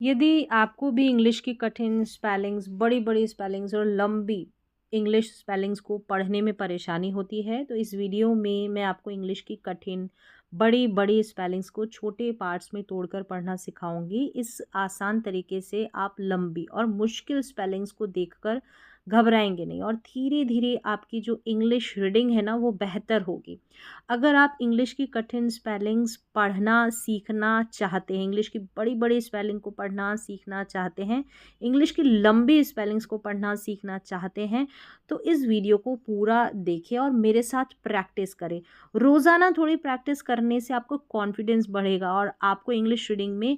यदि आपको भी इंग्लिश की कठिन स्पेलिंग्स, बड़ी-बड़ी स्पेलिंग्स और लंबी इंग्लिश स्पेलिंग्स को पढ़ने में परेशानी होती है, तो इस वीडियो में मैं आपको इंग्लिश की कठिन बड़ी-बड़ी स्पेलिंग्स को छोटे पार्ट्स में तोड़कर पढ़ना सिखाऊंगी। इस आसान तरीके से आप लंबी और मुश्किल स्पेलिंग्स को देखकर घबराएंगे नहीं और धीरे-धीरे आपकी जो इंग्लिश रीडिंग है ना, वो बेहतर होगी। अगर आप इंग्लिश की कठिन स्पेलिंग्स पढ़ना सीखना चाहते हैं, इंग्लिश की बड़ी-बड़ी स्पेलिंग को पढ़ना सीखना चाहते हैं, इंग्लिश की लंबी स्पेलिंग्स को पढ़ना सीखना चाहते हैं, तो इस वीडियो को पूरा देखें और मेरे साथ प्रैक्टिस करें। रोज़ाना थोड़ी प्रैक्टिस करने से आपको कॉन्फिडेंस बढ़ेगा और आपको इंग्लिश रीडिंग में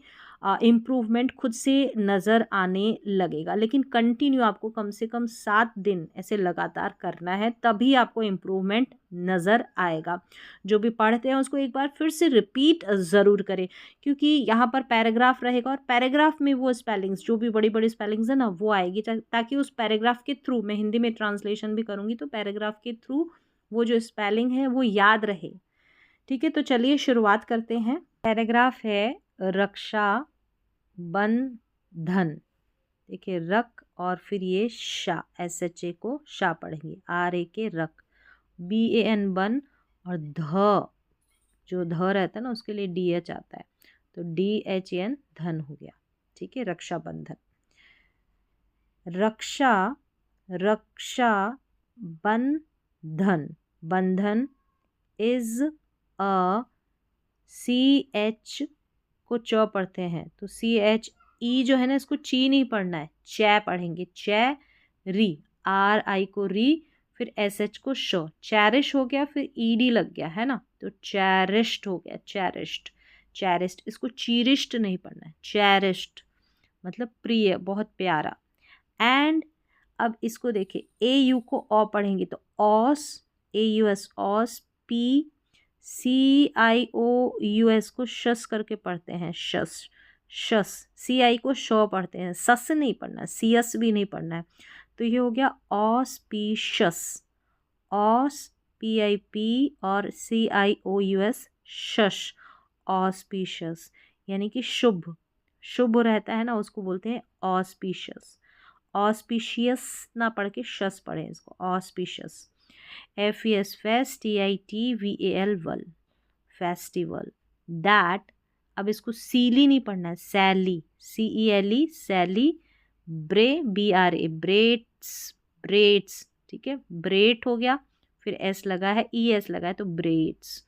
इम्प्रूवमेंट खुद से नज़र आने लगेगा। लेकिन कंटिन्यू आपको कम से कम 7 दिन ऐसे लगातार करना है, तभी आपको इम्प्रूवमेंट नज़र आएगा। जो भी पढ़ते हैं उसको एक बार फिर से रिपीट ज़रूर करें, क्योंकि यहाँ पर पैराग्राफ रहेगा और पैराग्राफ में वो स्पेलिंग्स जो भी बड़ी-बड़ी स्पेलिंग्स है ना, वो आएगी ताकि उस पैराग्राफ के थ्रू, मैं हिंदी में ट्रांसलेशन भी करूँगी तो पैराग्राफ के थ्रू वो जो स्पेलिंग है वो याद रहे। ठीक है, तो चलिए शुरुआत करते हैं। पैराग्राफ है रक्षा बंधन। देखिए रक और फिर ये शा, एस एच ए को शा पढ़ेंगे, आर ए के रक, बी ए एन बन और ध जो ध रहता है ना उसके लिए डी एच आता है, तो डी एच एन धन हो गया। ठीक है, रक्षाबंधन। रक्षा रक्षा बंधन, बंधन इज अ, सी एच को च पढ़ते हैं तो सी एच ई जो है ना इसको ची नहीं पढ़ना है, चै पढ़ेंगे, चै री, आर आई को री, फिर एस एच को श, चैरिश हो गया, फिर ई डी लग गया है ना, तो चैरिश्ड हो गया, चैरिश्ड, चैरिश्ड, इसको चीरिश्ड नहीं पढ़ना है, चैरिश्ड मतलब प्रिय, बहुत प्यारा। एंड अब इसको देखिए, ए यू को ओ पढ़ेंगे तो ऑस, ए U S ऑस, P C I O you S को शस करके पढ़ते हैं, शस, शस, सी आई को शो पढ़ते हैं, सस नहीं पढ़ना, सी एस भी नहीं पढ़ना है। तो ये हो गया ऑस्पीशस, ऑस पी आई पी और सी आई ओ यू एस शश, ऑस्पीशस यानी कि शुभ, शुभ रहता है ना उसको बोलते हैं ऑस्पीशस। ऑस्पिशियस ना पढ़ के शस पढ़ें इसको, auspicious, F E S fest, T I T V A L वल, फेस्टिवल। दैट, अब इसको सीली नहीं पढ़ना है, सैली, सी ई एल ई, सैली, ब्रे, B R A, breads, breads, ठीक है, ब्रेड हो गया, फिर एस लगा है, ई एस लगा है तो ब्रेड्स।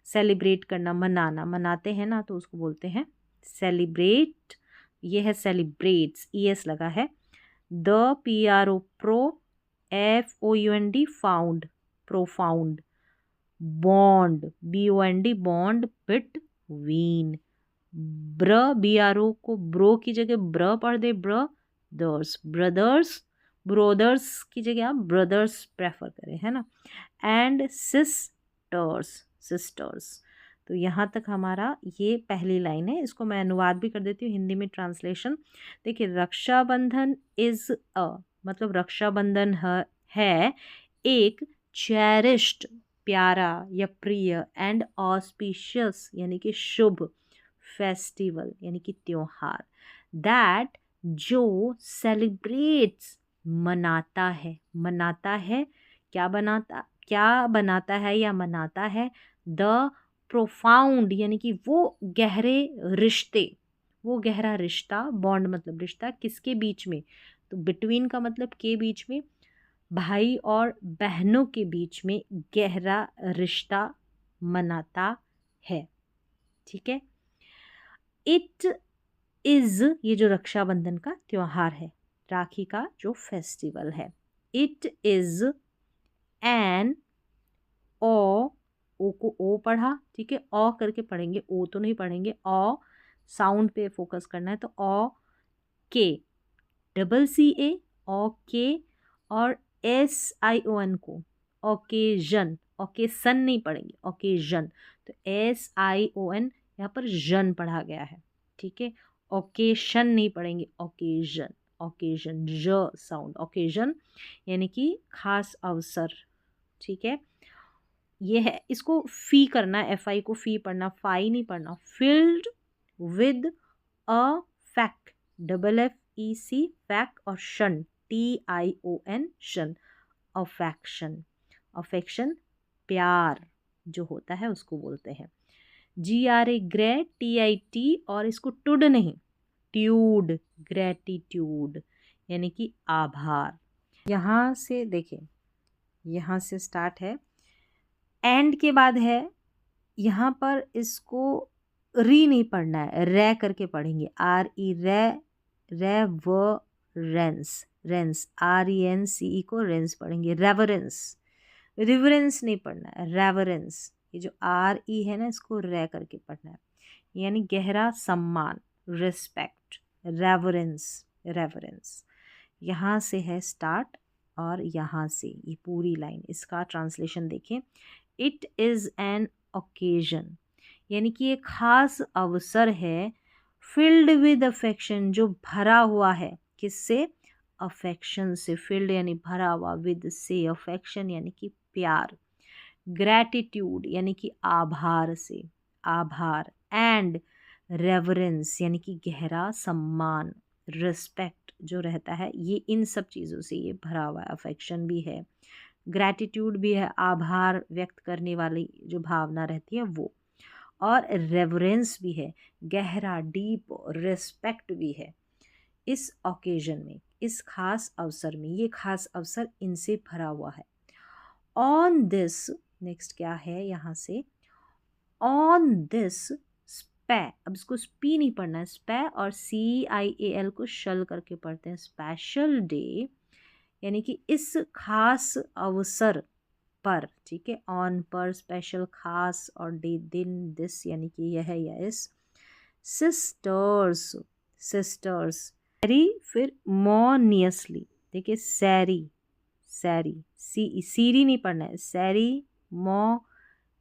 सेलिब्रेट करना, मनाना, मनाते हैं ना तो उसको बोलते हैं सेलिब्रेट, ये है सेलिब्रेट्स, ई एस लगा है। The P R O pro, F O U N D found, profound. Bond, B O N D bond, between. ब्र, बी आर ओ को ब्रो की जगह ब्र पढ़ दे, ब्रदर्स, ब्रदर्स, ब्रोदर्स की जगह आप ब्रदर्स प्रेफर करें, है ना। And sisters, sisters. तो यहाँ तक हमारा ये पहली लाइन है, इसको मैं अनुवाद भी कर देती हूँ हिंदी में ट्रांसलेशन। देखिए, रक्षाबंधन इज अ, मतलब रक्षाबंधन है एक चेरिश्ड, प्यारा या प्रिय, एंड ऑस्पिशियस यानी कि शुभ, फेस्टिवल यानी कि त्योहार, दैट जो सेलिब्रेट्स मनाता है, मनाता है, क्या बनाता है या मनाता है, द प्रोफाउंड यानी कि वो गहरे रिश्ते, वो गहरा रिश्ता, बॉन्ड मतलब रिश्ता, किसके बीच में, तो बिटवीन का मतलब के बीच में, भाई और बहनों के बीच में गहरा रिश्ता मनाता है। ठीक है, इट इज, ये जो रक्षाबंधन का त्योहार है, राखी का जो फेस्टिवल है, इट इज एन, ओ को ओ पढ़ा, ठीक है, ओ करके पढ़ेंगे, ओ तो नहीं पढ़ेंगे, ओ साउंड पे फोकस करना है, तो ओ के, डबल सी ए, ओ के, और एस आई ओ एन को ओकेजन, ओकेसन नहीं पढ़ेंगे, ओकेजन, तो एस आई ओ एन यहाँ पर जन पढ़ा गया है। ठीक है, ओकेशन नहीं पढ़ेंगे, ओकेजन, ओकेजन, ज साउंड, ओकेजन यानी कि खास अवसर। ठीक है, ये है, इसको फी करना, एफ आई को फी पढ़ना, फाई नहीं पढ़ना। Filled with a fake, FFEC फैक, और शन, TION शन, अफेक्शन। अफेक्शन प्यार जो होता है उसको बोलते हैं। GRA ग्रे, TIT, और इसको टुड नहीं, ट्यूड, ग्रेटिट्यूड, यानी कि आभार। यहाँ से देखें, यहाँ से स्टार्ट है, एंड के बाद है, यहाँ पर इसको री नहीं पढ़ना है, रे करके पढ़ेंगे, RE रे, रे व रेंस, रेंस RENCE को रेंस पढ़ेंगे, रेवरेंस, रिवरेंस नहीं पढ़ना है, रेवरेंस। ये जो RE है ना, इसको रे करके पढ़ना है, यानी गहरा सम्मान, रिस्पेक्ट, रेवरेंस, रेवरेंस। यहाँ से है स्टार्ट, और यहाँ से ये पूरी लाइन, इसका ट्रांसलेशन देखें। इट इज़ एन ओकेजन, यानी कि एक खास अवसर है, फिल्ड विद अफेक्शन, जो भरा हुआ है, किससे, अफेक्शन से, फिल्ड यानी भरा हुआ, विद से अफेक्शन यानी कि प्यार, ग्रैटिट्यूड यानी कि आभार से, आभार, एंड रेवरेंस यानी कि गहरा सम्मान, रिस्पेक्ट जो रहता है, ये इन सब चीज़ों से ये भरा हुआ है। अफेक्शन भी है, ग्रैटिट्यूड भी है, आभार व्यक्त करने वाली जो भावना रहती है वो, और रेवरेंस भी है, गहरा डीप रिस्पेक्ट भी है। इस ओकेजन में, इस खास अवसर में, ये खास अवसर इनसे भरा हुआ है। ऑन दिस, नेक्स्ट क्या है यहाँ से, ऑन दिस स्पै, अब इसको स्पी नहीं पढ़ना है, स्पै और CIAL को शल करके पढ़ते हैं, स्पेशल डे, यानी कि इस खास अवसर पर, ठीक है, ऑन पर, स्पेशल खास, और डे दिन, दिस यानी कि यह या इस, सिस्टर्स, सिस्टर्स, सैरी, फिर मोनियसली, देखिए सैरी, सैरी, सीरी नहीं पढ़ना है, सैरी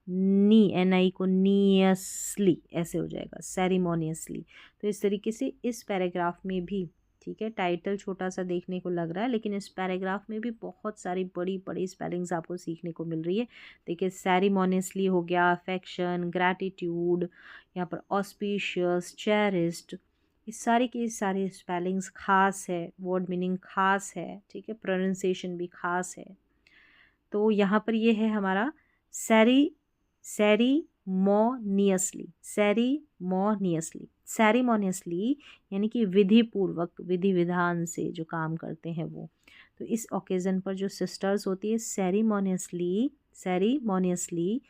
नी, NI को नियसली ऐसे हो जाएगा, सेरिमोनियसली। तो इस तरीके से इस पैराग्राफ में भी, ठीक है, टाइटल छोटा सा देखने को लग रहा है, लेकिन इस पैराग्राफ में भी बहुत सारी बड़ी बड़ी स्पेलिंग्स आपको सीखने को मिल रही है। देखिए सेरिमोनियसली हो गया, अफेक्शन, ग्रैटिट्यूड, यहाँ पर ऑस्पिशियस, चेरिस्ड, इस सारी की सारी स्पेलिंग्स खास है, वर्ड मीनिंग खास है, ठीक है, प्रोनाउंसिएशन भी खास है। तो यहाँ पर ये है हमारा सेरीमोनियसली, सेरीमोनियसली, सेरीमोनियसली यानी कि विधि पूर्वक, विधि विधान से जो काम करते हैं वो। तो इस ओकेज़न पर जो सिस्टर्स होती है, सेरीमोनियसली, सेरीमोनियसली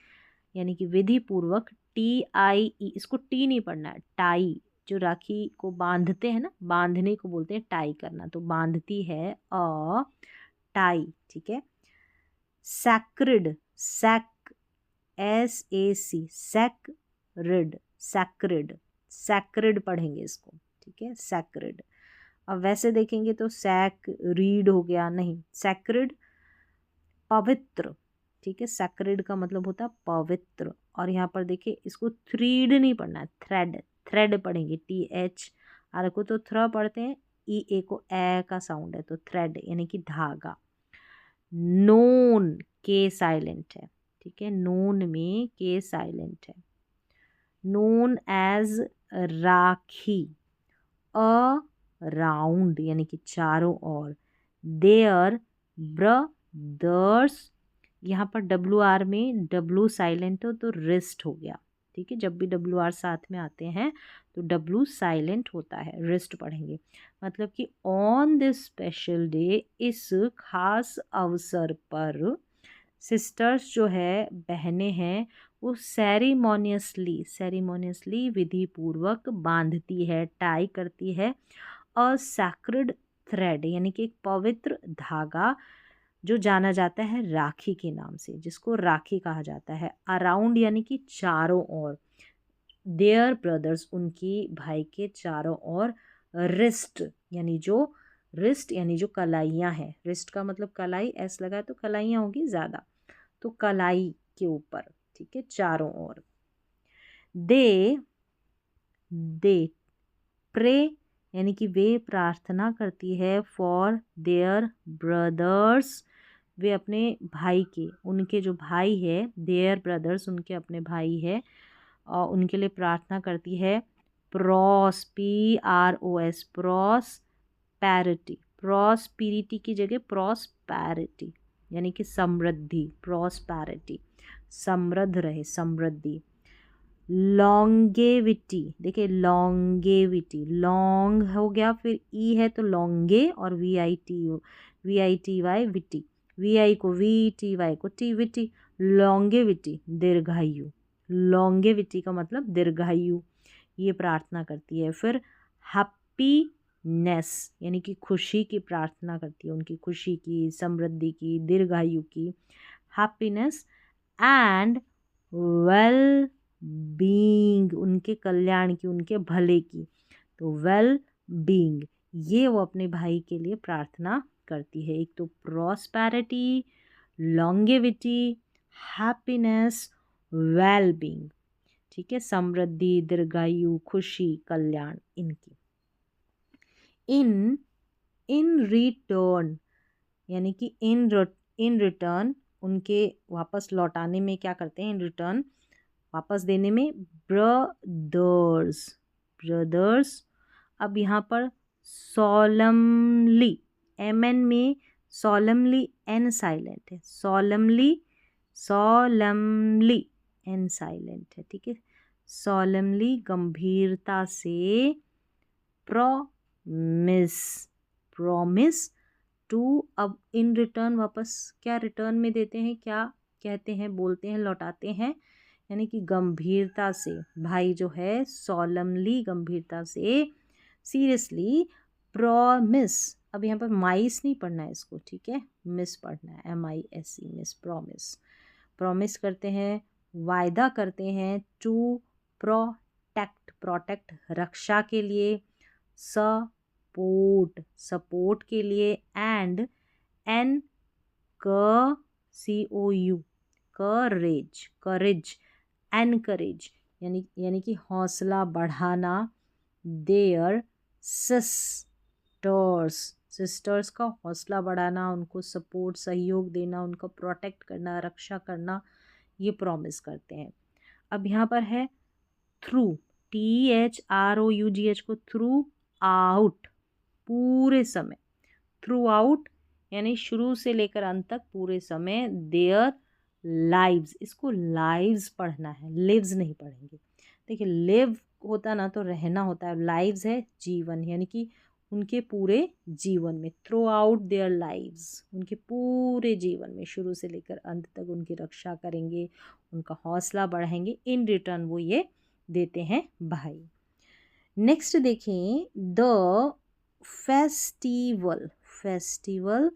यानी कि विधि पूर्वक, TIE, इसको टी नहीं पढ़ना है, टाई, जो राखी को बांधते हैं ना, बांधने को बोलते हैं टाई करना, तो बांधती है टाई, ठीक है। सैक्रिड, SAC, सैक्रिड, सैक्रिड, सैक्रिड पढ़ेंगे इसको, ठीक है, सैक्रिड। अब वैसे देखेंगे तो रीड हो गया, नहीं, सैक्रिड पवित्र, ठीक है, सैक्रिड का मतलब होता है पवित्र। और यहाँ पर देखिए इसको थ्रीड नहीं पढ़ना है, थ्रेड, थ्रेड पढ़ेंगे, TH, आर को तो थ्र पढ़ते हैं, EA को ए का साउंड है, तो थ्रेड यानी कि धागा। नोन, के साइलेंट है, ठीक है, नोन में के साइलेंट है। नोन एज राखी, अराउंड यानी कि चारों ओर, देयर ब्रदर्स, यहाँ पर WR में W साइलेंट हो तो रिस्ट हो गया, ठीक है, जब भी WR साथ में आते हैं तो W साइलेंट होता है, रिस्ट पढ़ेंगे। मतलब कि ऑन दिस स्पेशल डे, इस खास अवसर पर, सिस्टर्स जो है, बहनें हैं, वो सेरिमोनियसली, सेरिमोनियसली विधि पूर्वक बांधती है, टाई करती है, अ सैक्रेड थ्रेड यानी कि एक पवित्र धागा, जो जाना जाता है राखी के नाम से, जिसको राखी कहा जाता है। अराउंड यानी कि चारों ओर, देयर ब्रदर्स उनकी भाई के चारों ओर, रिस्ट यानी जो, रिस्ट यानी जो कलाइयाँ हैं, रिस्ट का मतलब कलाई, ऐसा लगा तो कलाइयाँ होगी ज़्यादा, तो कलाई के ऊपर, ठीक है, चारों ओर। दे प्रे यानी कि वे प्रार्थना करती है, फॉर देयर ब्रदर्स, वे अपने भाई के, उनके जो भाई है, देयर ब्रदर्स उनके अपने भाई है, और उनके लिए प्रार्थना करती है, PROS, प्रॉस्पैरिटी, प्रॉस्पिरिटी की जगह प्रॉस्पैरिटी यानी कि समृद्धि, प्रॉस्पैरिटी, समृद्ध रहे, समृद्धि। लॉन्गेविटी, देखिए लॉन्गेविटी, लॉन्ग हो गया, फिर ई है तो लॉन्गे और VITY विटी, VI को VTY को टी, विटी, लॉन्गेविटी, दीर्घायु, लॉन्गेविटी का मतलब दीर्घायु, ये प्रार्थना करती है। फिर हैप्पीनेस यानी कि खुशी की प्रार्थना करती है, उनकी खुशी की, समृद्धि की, दीर्घायु की, हैप्पीनेस एंड वेल बीइंग, उनके कल्याण की, उनके भले की, तो वेल बीइंग, ये वो अपने भाई के लिए प्रार्थना करती है। एक तो prosperity, longevity, happiness, well being, ठीक है, समृद्धि, दीर्घायु, खुशी, कल्याण, इनकी। इन रिटर्न यानी कि इन रिटर्न, उनके वापस लौटाने में क्या करते हैं, इन रिटर्न वापस देने में, ब्रदर्स, ब्रदर्स। अब यहाँ पर सॉलमली, MN में सॉलमली N साइलेंट है, सॉलमली, सॉलमली N साइलेंट है, ठीक है, सॉलमली गंभीरता से, प्रॉमिस, प्रॉमिस टू। अब इन रिटर्न वापस क्या रिटर्न में देते हैं, क्या कहते हैं, बोलते हैं, लौटाते हैं, यानी कि गंभीरता से, भाई जो है सॉलमली गंभीरता से, सीरियसली, प्रॉमिस। अब यहाँ पर माइस नहीं पढ़ना है इसको, ठीक है, मिस पढ़ना है, MISE, मिस, प्रॉमिस, प्रॉमिस करते हैं, वायदा करते हैं, टू प्रोटेक्ट, प्रोटेक्ट रक्षा के लिए, सपोर्ट, सपोर्ट के लिए, and N COU, courage, courage, encourage यानी कि हौसला बढ़ाना, देयर सिस्टर्स, सिस्टर्स का हौसला बढ़ाना, उनको सपोर्ट, सहयोग देना, उनका प्रोटेक्ट करना, रक्षा करना, ये प्रॉमिस करते हैं। अब यहाँ पर है थ्रू, THROUGH को थ्रू आउट, पूरे समय, थ्रू आउट यानी शुरू से लेकर अंत तक, पूरे समय, देयर लाइव्स, इसको लाइव्स पढ़ना है, लिव्स नहीं पढ़ेंगे। देखिए लिव होता ना तो रहना होता है, लाइव्स है जीवन, यानी कि उनके पूरे जीवन में, थ्रू आउट देयर लाइव्स, उनके पूरे जीवन में, शुरू से लेकर अंत तक उनकी रक्षा करेंगे, उनका हौसला बढ़ाएंगे, इन रिटर्न वो ये देते हैं भाई। नेक्स्ट देखें, द फेस्टिवल, फेस्टिवल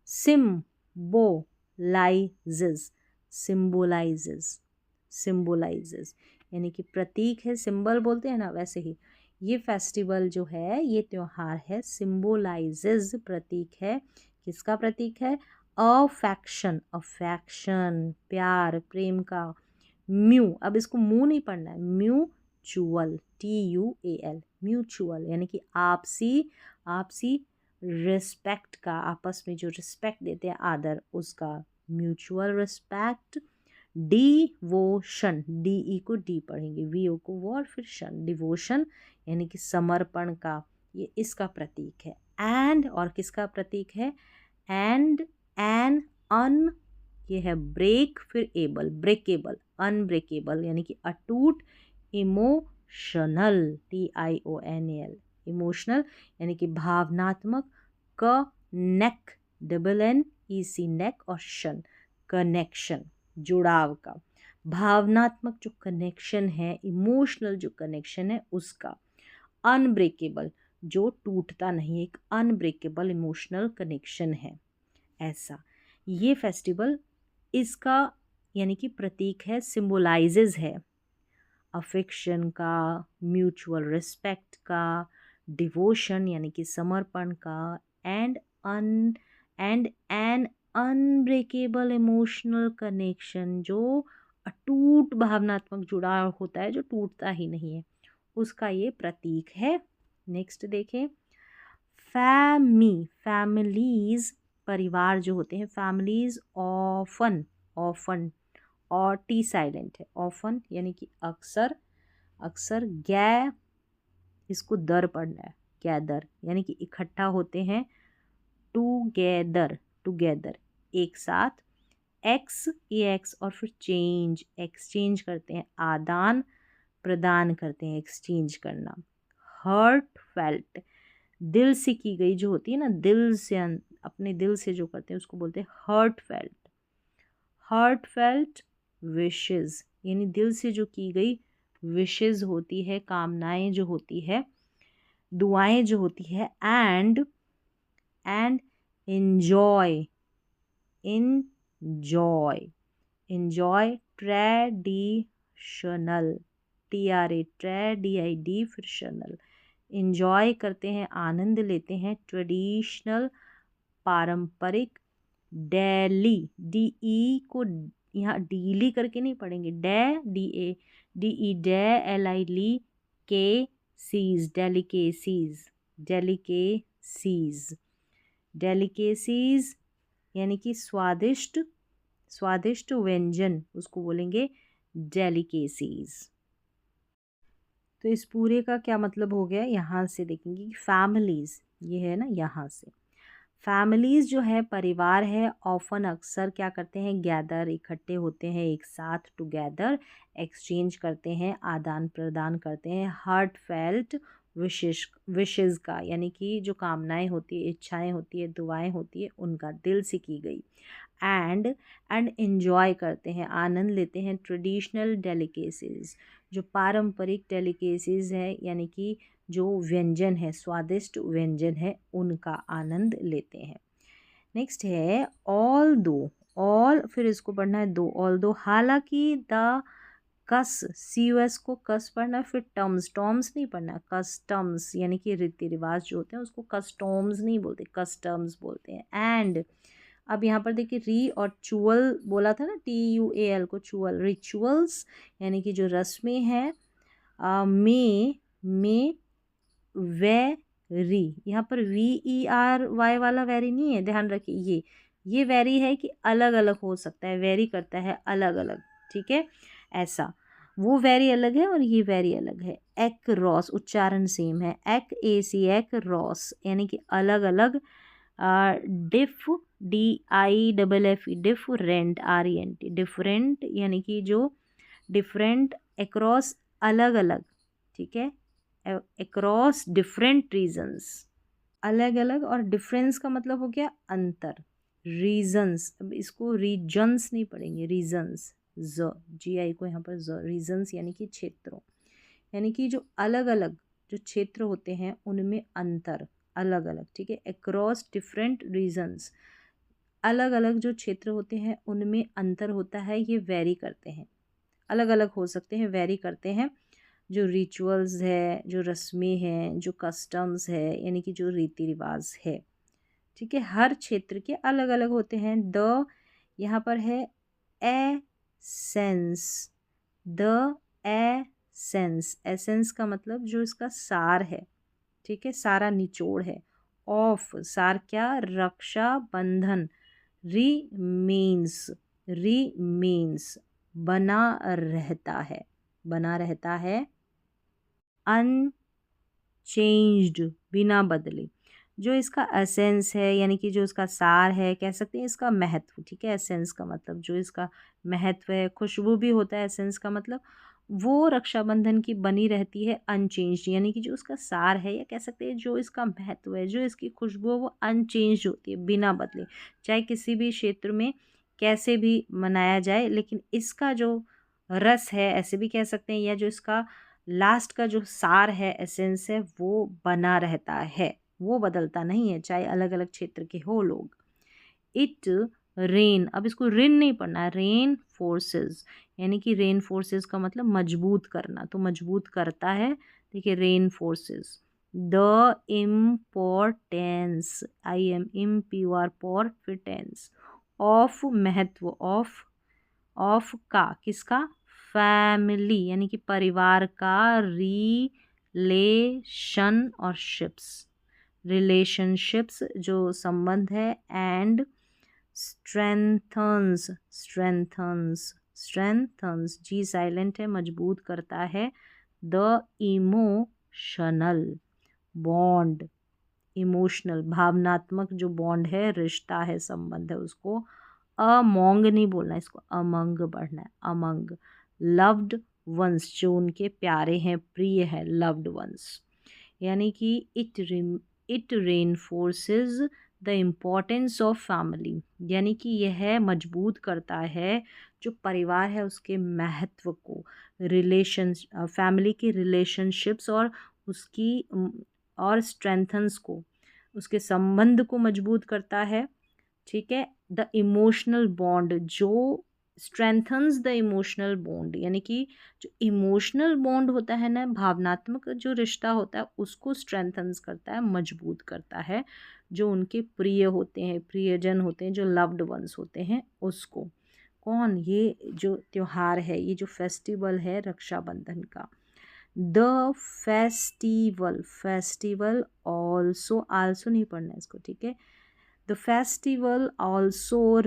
सिम्बोलाइजेस, सिम्बोलाइजेस, सिम्बोलाइजेस यानी कि प्रतीक है, सिंबल बोलते हैं ना, वैसे ही ये फेस्टिवल जो है, ये त्योहार है, सिम्बोलाइजेस प्रतीक है, किसका प्रतीक है, अफेक्शन, अफेक्शन, प्यार, प्रेम का, म्यू, अब इसको मुंह नहीं पढ़ना है, म्यूचुअल, TUAL, म्यूचुअल यानी कि आपसी, आपसी रिस्पेक्ट का, आपस में जो रिस्पेक्ट देते हैं, आदर, उसका, म्यूचुअल रिस्पेक्ट, डिवोशन, DE को डी पढ़ेंगे, VO को वो, और फिर शन, डिवोशन यानी कि समर्पण का, ये इसका प्रतीक है। एंड, और किसका प्रतीक है, एंड एन अन, ये है ब्रेक, फिर एबल, ब्रेकेबल, अनब्रेकेबल यानी कि अटूट, इमोशनल, TIONAL, इमोशनल यानी कि भावनात्मक, कनेक्ट, NEC, नेक, और शन, कनेक्शन, जुड़ाव का, भावनात्मक जो कनेक्शन है, इमोशनल जो कनेक्शन है उसका, अनब्रेकेबल जो टूटता नहीं, एक अनब्रेकेबल इमोशनल कनेक्शन है, ऐसा ये फेस्टिवल इसका यानी कि प्रतीक है, सिम्बोलाइजेज है अफेक्शन का, म्यूचुअल रिस्पेक्ट का, डिवोशन यानी कि समर्पण का, and an unbreakable emotional connection, जो अटूट भावनात्मक जुड़ाव होता है, जो टूटता ही नहीं है, उसका ये प्रतीक है। नेक्स्ट देखें, फैमिलीज, परिवार जो होते हैं, फैमिलीज, ऑफन, ऑफन और T साइलेंट है, ऑफन यानी कि अक्सर, अक्सर, इसको दर पढ़ना है, गैदर यानी कि इकट्ठा होते हैं, टूगेदर, टुगेदर एक साथ, एक्स ये एक्स और फिर चेंज, एक्सचेंज करते हैं, आदान प्रदान करते हैं, एक्सचेंज करना। हर्ट फेल्ट दिल से की गई जो होती है ना, दिल से अपने दिल से जो करते हैं उसको बोलते हैं hurt felt. Heartfelt wishes यानी दिल से जो की गई विशेस होती है, कामनाएं जो होती है, दुआएं जो होती है। And enjoy, enjoy, enjoy traditional, traditional, enjoy करते हैं, आनंद लेते हैं, ट्रेडिशनल पारंपरिक, डेली डी ई को यहाँ डीली करके नहीं पढ़ेंगे, डी ए डे एल आई ली के सीज, डेलिकेसीज, डेलिकेसीज, डेलिकेसीज यानी कि स्वादिष्ट, स्वादिष्ट व्यंजन उसको बोलेंगे डेलिकेसीज। तो इस पूरे का क्या मतलब हो गया, यहाँ से देखेंगे कि फैमिलीज़ ये है ना, यहाँ से फैमिलीज़ जो है परिवार है, ऑफन अक्सर क्या करते हैं, गैदर इकट्ठे होते हैं एक साथ, टुगेदर एक्सचेंज करते हैं, आदान प्रदान करते हैं, हार्ट फेल्ट विशेज़ का यानी कि जो कामनाएं होती है, इच्छाएं होती है, दुआएं होती है, उनका दिल से की गई। एंड एंजॉय करते हैं, आनंद लेते हैं, ट्रेडिशनल डेलिकेसीज जो पारंपरिक डेलिकेसीज है यानी कि जो व्यंजन है, स्वादिष्ट व्यंजन है, उनका आनंद लेते हैं। नेक्स्ट है ऑल दो, ऑल फिर इसको पढ़ना है दो, ऑल दो हालांकि, the cuss C U S को कस पढ़ना है, फिर टर्म्स, टर्म्स नहीं पढ़ना, कस्टम्स यानी कि रीति रिवाज जो होते हैं उसको कस्टम्स नहीं बोलते, कस्टम्स बोलते हैं। एंड अब यहाँ पर देखिए री और चुअल बोला था ना, TUAL को चुअल, रिचुअल्स यानी कि जो रस्में हैं, में वेरी, यहाँ पर VERY वाला वेरी नहीं है, ध्यान रखिए, ये वेरी है कि अलग अलग हो सकता है, वेरी करता है अलग अलग, ठीक है, ऐसा वो वेरी अलग है और ये वेरी अलग है। एक्रोस उच्चारण सेम है, एक्रोस यानी कि अलग अलग, डिफ DIFF डिफरेंट RENT डिफरेंट यानी कि जो डिफरेंट, अक्रॉस अलग अलग, ठीक है, अक्रॉस डिफरेंट रीजन्स, अलग अलग, और डिफरेंस का मतलब हो गया अंतर, रीजन्स, अब इसको रीजन्स नहीं पढ़ेंगे, रीजन्स GI को यहाँ पर रीजन्स यानी कि क्षेत्रों, यानी कि जो अलग अलग जो क्षेत्र होते हैं उनमें अंतर, अलग अलग, ठीक है, अक्रॉस डिफरेंट रीजन्स, अलग अलग जो क्षेत्र होते हैं उनमें अंतर होता है, ये वेरी करते हैं, अलग अलग हो सकते हैं, वेरी करते हैं, जो रिचुअल्स है, जो रस्में हैं, जो कस्टम्स है यानी कि जो रीति रिवाज है, ठीक है, हर क्षेत्र के अलग अलग होते हैं। द यहाँ पर है एसेंस, द एसेंस, एसेंस का मतलब जो इसका सार है, ठीक है, सारा निचोड़ है। ऑफ सार क्या, रक्षा बंधन, रीमेन्स, रीमेन्स बना रहता है, बना रहता है, अनचेंज्ड बिना बदले, जो इसका एसेंस है यानी कि जो इसका सार है, कह सकते हैं इसका महत्व, ठीक है, एसेंस का मतलब जो इसका महत्व है, खुशबू भी होता है एसेंस का मतलब, वो रक्षाबंधन की बनी रहती है अनचेंज्ड, यानी कि जो उसका सार है या कह सकते हैं जो इसका महत्व है, जो इसकी खुशबू है, वो अनचेंज्ड होती है, बिना बदले, चाहे किसी भी क्षेत्र में कैसे भी मनाया जाए, लेकिन इसका जो रस है ऐसे भी कह सकते हैं, या जो इसका लास्ट का जो सार है, एसेंस है, वो बना रहता है, वो बदलता नहीं है, चाहे अलग अलग क्षेत्र के हो लोग। इट रेन, अब इसको रेन नहीं पढ़ना, रेन फोर्सेस यानी कि रेन फोर्सेस का मतलब मजबूत करना, तो मजबूत करता है, देखिए rain forces. The importance, IMPORTENS of महत्व, ऑफ का, किसका, फैमिली यानी कि परिवार का, रिलेशन और शिप्स, रिलेशनशिप्स जो संबंध है, and strengthens, strengthens G silent है, मजबूत करता है, the emotions relational, bond, emotional, भावनात्मक जो बॉन्ड है, रिश्ता है, संबंध है, उसको अमोंग नहीं बोलना, इसको अमंग पढ़ना है, अमंग। लव्ड वंस, जो उनके प्यारे हैं, प्रिय है, लव्ड वंस। यानी कि it reinforces the importance of family, यानी कि यह मजबूत करता है जो परिवार है उसके महत्व को, रिलेशन, फैमिली के रिलेशनशिप्स और उसकी और स्ट्रेंथन्स को, उसके संबंध को मजबूत करता है। ठीक है। द इमोशनल बॉन्ड, जो स्ट्रेंथन्स द इमोशनल बॉन्ड, यानी कि जो इमोशनल बॉन्ड होता है ना, भावनात्मक जो रिश्ता होता है, उसको स्ट्रेंथन्स करता है, मजबूत करता है, जो उनके प्रिय होते हैं, प्रियजन होते हैं, जो लव्ड वंस होते हैं, उसको। कौन? ये जो त्योहार है, ये जो फेस्टिवल है रक्षाबंधन का। The festival, festival also, also नहीं पढ़ना है इसको, ठीक है। द फेस्टिवल ऑल्सो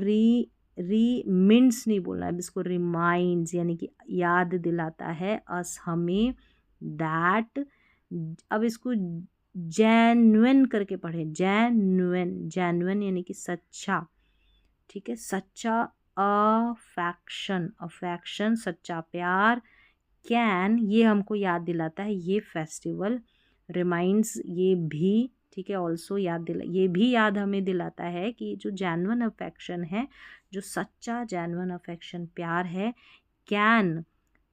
रिमिंड्स नहीं बोलना है इसको, रिमाइंड्स, यानी कि याद दिलाता है अस, हमें, दैट, अब इसको जेन्युइन करके पढ़े, जेन्युइन, जेन्युइन यानी कि सच्चा, ठीक है, सच्चा, अफेक्शन, अफेक्शन, सच्चा प्यार, कैन, ये हमको याद दिलाता है, ये फेस्टिवल, रिमाइंड्स, ये भी, ठीक है, ऑल्सो याद दिला, ये भी याद हमें दिलाता है कि जो जेन्युइन अफेक्शन है, जो सच्चा जेन्युइन अफेक्शन, प्यार है, कैन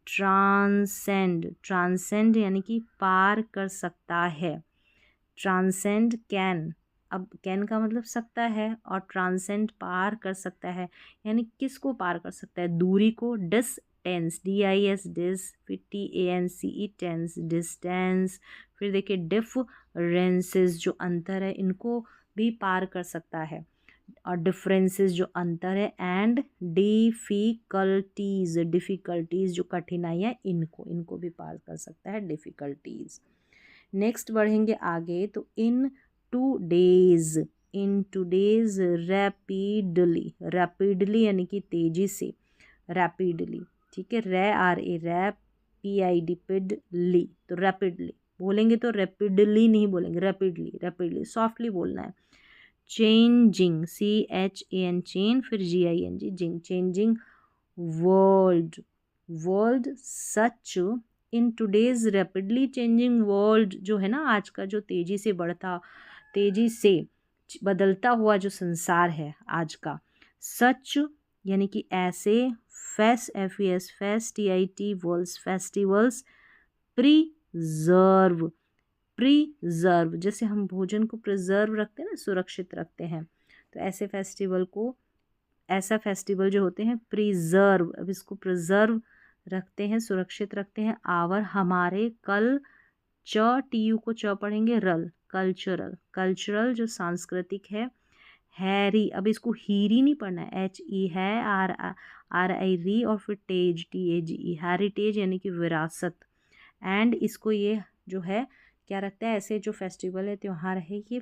ट्रांसेंड, ट्रांसेंड यानी कि पार कर सकता है, ट्रांसेंड, कैन, अब कैन का मतलब सकता है, और ट्रांसेंड पार कर सकता है, यानी किसको पार कर सकता है? दूरी को, डिस्टेंस, DIS, डिस, फिर TANCE, टेंस, डिस्टेंस, फिर देखिए डिफरेंसेस, जो अंतर है, इनको भी पार कर सकता है, और डिफरेंसेस जो अंतर है, एंड डिफ़िकल्टीज़, डिफ़िकल्टीज़ जो कठिनाइयाँ, इनको भी पार कर सकता है, डिफ़िकल्टीज़। नेक्स्ट बढ़ेंगे आगे, तो इन 2 days, इन 2 days, रैपिडली, रैपिडली यानी कि तेजी से, रैपिडली, ठीक है, रैप, PID, पिडली, तो रैपिडली बोलेंगे, तो रैपिडली नहीं बोलेंगे, रैपिडली, रैपिडली सॉफ्टली बोलना है। चेंजिंग, CHAN, चेन, फिर GING, जिंग, changing world, world such, in today's rapidly changing world, जो है ना आज का जो तेजी से बढ़ता, तेजी से बदलता हुआ जो संसार है आज का, सच यानी कि ऐसे, FES, fest, TIT, worlds, festivals, preserve, preserve, जैसे हम भोजन को प्रिजर्व रखते हैं ना, सुरक्षित रखते हैं, तो ऐसे फेस्टिवल को, ऐसा फेस्टिवल जो होते हैं प्रिजर्व, अब इसको प्रिजर्व रखते हैं, सुरक्षित रखते हैं, आवर, हमारे, कल, TU को च पढ़ेंगे, रल, कल्चरल, कल्चरल जो सांस्कृतिक है, हैरी, अब इसको हीरी नहीं पढ़ना है, HE है, RI री, और फिर तेज, TAGE, हेरिटेज यानी कि विरासत, एंड इसको ये जो है क्या रखता है, ऐसे जो फेस्टिवल है, त्यौहार है, ये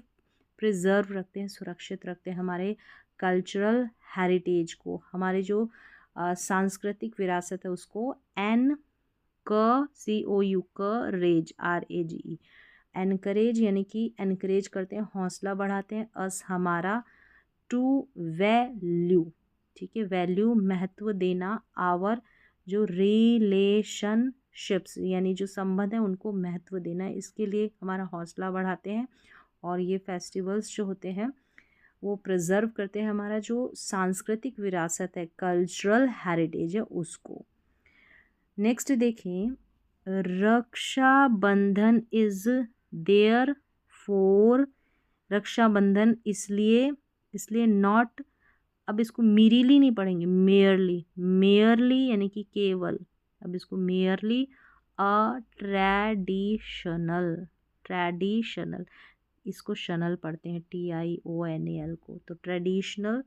प्रिजर्व रखते हैं, सुरक्षित रखते हैं हमारे कल्चरल हेरिटेज को, हमारे जो सांस्कृतिक विरासत है उसको, COU, रेज, RAGE, एनकरेज यानी कि एनकरेज करते हैं, हौसला बढ़ाते हैं, अस, हमारा, टू वैल्यू, ठीक है, वैल्यू महत्व देना, आवर जो रिलेशनशिप्स यानी जो संबंध है उनको महत्व देना, इसके लिए हमारा हौसला बढ़ाते हैं, और ये फेस्टिवल्स जो होते हैं वो प्रिजर्व करते हैं हमारा जो सांस्कृतिक विरासत है, कल्चरल हेरिटेज है, उसको। नेक्स्ट देखें, Rakshabandhan is there for, Rakshabandhan इसलिए, इसलिए नॉट, अब इसको मीरीली नहीं पढ़ेंगे, मेयरली, मेयरली यानी कि केवल, अब इसको मेयरली, अ ट्रेडिशनल, ट्रेडिशनल, इसको शनल पढ़ते हैं, TIONAL को, तो ट्रेडिशनल,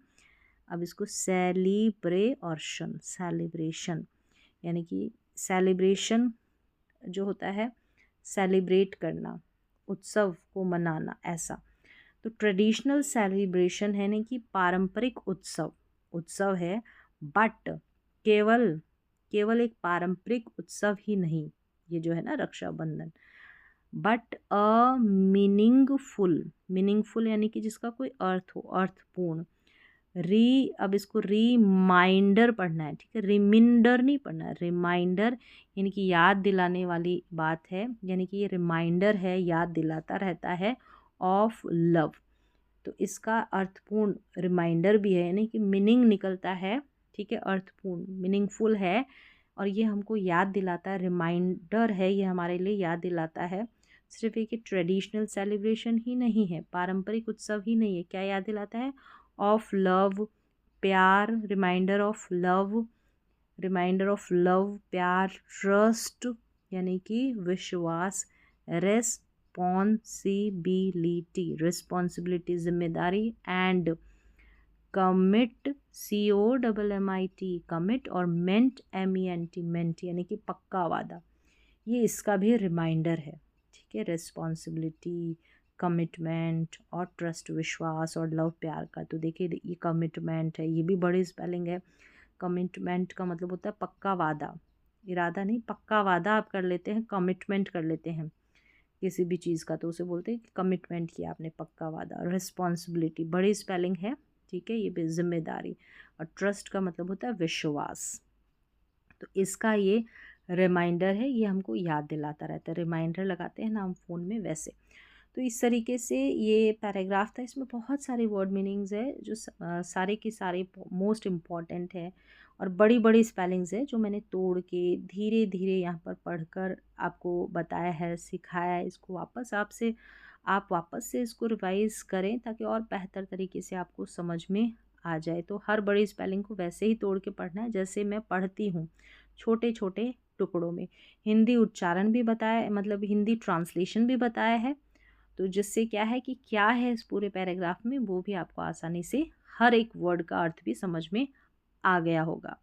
अब इसको सेलिब्रेशन, सेलिब्रेशन यानी कि सेलिब्रेशन जो होता है, सेलिब्रेट करना, उत्सव को मनाना, ऐसा, तो ट्रेडिशनल सेलिब्रेशन है, नहीं कि पारंपरिक उत्सव, उत्सव है, बट केवल, केवल एक पारंपरिक उत्सव ही नहीं, ये जो है ना रक्षाबंधन, बट अ मीनिंगफुल यानी कि जिसका कोई अर्थ हो, अर्थपूर्ण। अब इसको रिमाइंडर पढ़ना है, ठीक है, रिमाइंडर नहीं पढ़ना है, रिमाइंडर यानी कि याद दिलाने वाली बात है, यानी कि ये रिमाइंडर है, याद दिलाता रहता है ऑफ लव। तो इसका अर्थपूर्ण रिमाइंडर भी है, यानी कि मीनिंग निकलता है, ठीक है, अर्थपूर्ण मीनिंगफुल है, और ये हमको याद दिलाता है, रिमाइंडर है, ये हमारे लिए याद दिलाता है। सिर्फ एक ट्रेडिशनल सेलिब्रेशन ही नहीं है, पारंपरिक उत्सव ही नहीं है, क्या याद दिलाता है? ऑफ लव, प्यार, रिमाइंडर ऑफ लव, प्यार, ट्रस्ट यानी कि विश्वास, रिस्पॉन्सिबिलिटी जिम्मेदारी, एंड कमिट, COMMIT कमिट, और मेंट यानी कि पक्का वादा। ये इसका भी रिमाइंडर है, ठीक है, रिस्पॉन्सिबिलिटी, कमिटमेंट और ट्रस्ट विश्वास और लव प्यार का। तो देखिए ये कमिटमेंट है, ये भी बड़ी स्पेलिंग है। कमिटमेंट का मतलब होता है पक्का वादा, इरादा नहीं, पक्का वादा आप कर लेते हैं, कमिटमेंट कर लेते हैं किसी भी चीज़ का, तो उसे बोलते हैं कि कमिटमेंट किया आपने, पक्का वादा। रिस्पॉन्सिबिलिटी बड़ी स्पेलिंग है, ठीक है, ये भी जिम्मेदारी। और ट्रस्ट का मतलब होता है विश्वास। तो इसका ये रिमाइंडर है, ये हमको याद दिलाता रहता है, रिमाइंडर लगाते हैं ना हम फ़ोन में वैसे। तो इस तरीके से ये पैराग्राफ था, इसमें बहुत सारे वर्ड मीनिंग्स है जो सारे के सारे मोस्ट इम्पॉर्टेंट है, और बड़ी बड़ी स्पेलिंग्स है जो मैंने तोड़ के धीरे धीरे यहाँ पर पढ़कर आपको बताया है, सिखाया है। इसको आप वापस से इसको रिवाइज करें ताकि और बेहतर तरीके से आपको समझ में आ जाए। तो हर बड़ी स्पेलिंग को वैसे ही तोड़ के पढ़ना है जैसे मैं पढ़ती हूँ, छोटे छोटे टुकड़ों में। हिंदी उच्चारण भी बताया, मतलब हिंदी ट्रांसलेशन भी बताया है, तो जिससे क्या है कि क्या है इस पूरे पैराग्राफ में वो भी आपको आसानी से हर एक वर्ड का अर्थ भी समझ में आ गया होगा।